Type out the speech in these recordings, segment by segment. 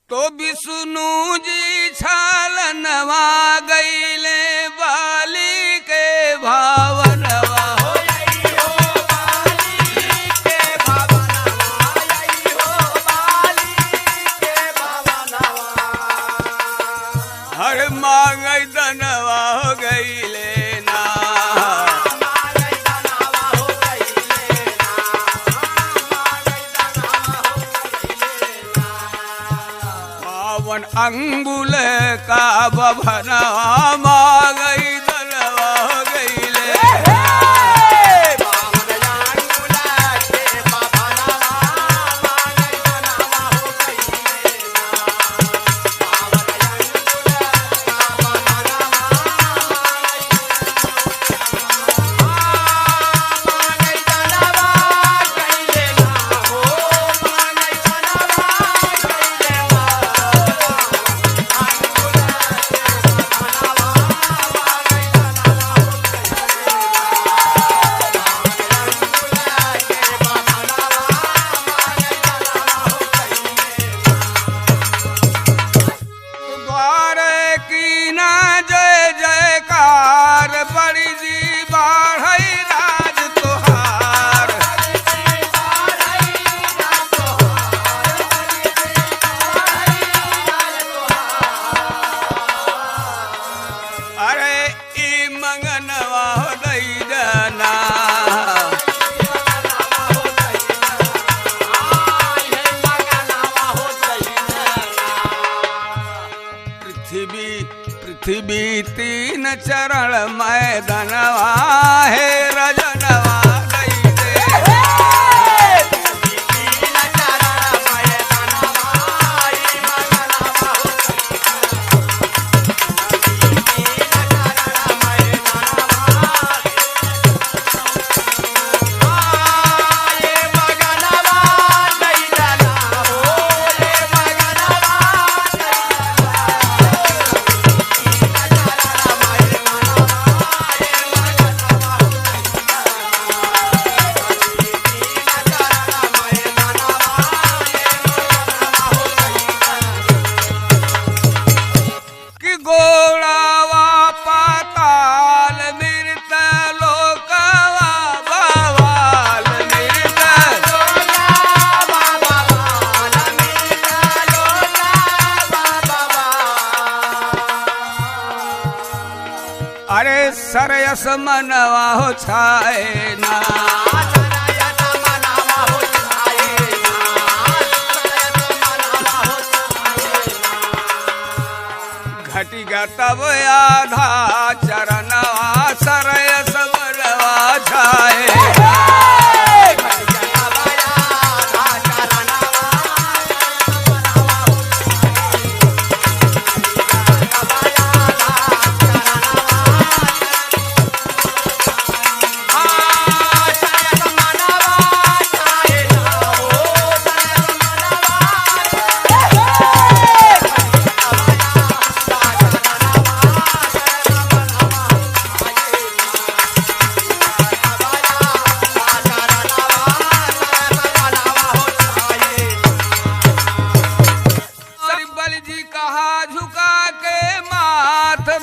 तो विष्णु जी छालनवा गईले बाली के भावनवा हर मांगई दनवा हो गईले ना पावन अंगुल का बभनवा मांगई दनवा हो गईले पृथ्वी तीन चरण मैदनवा है रजनवा अरे सरयस मनवा हो छाए ना घटी तब आधा चरणवा सरयस मनवा छाए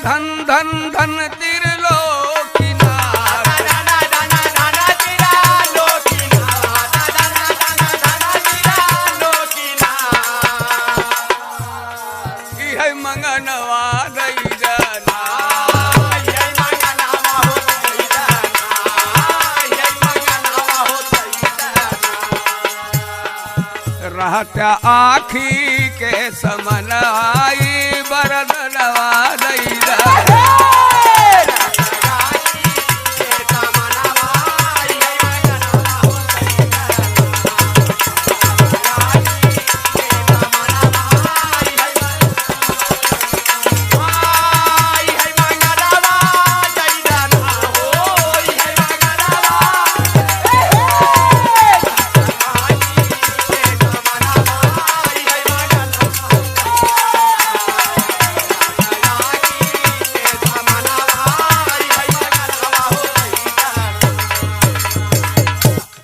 धन धन धन त्रिलोकीनाथ की है मंगनवा दई जाना रहत्या आखी के समन आई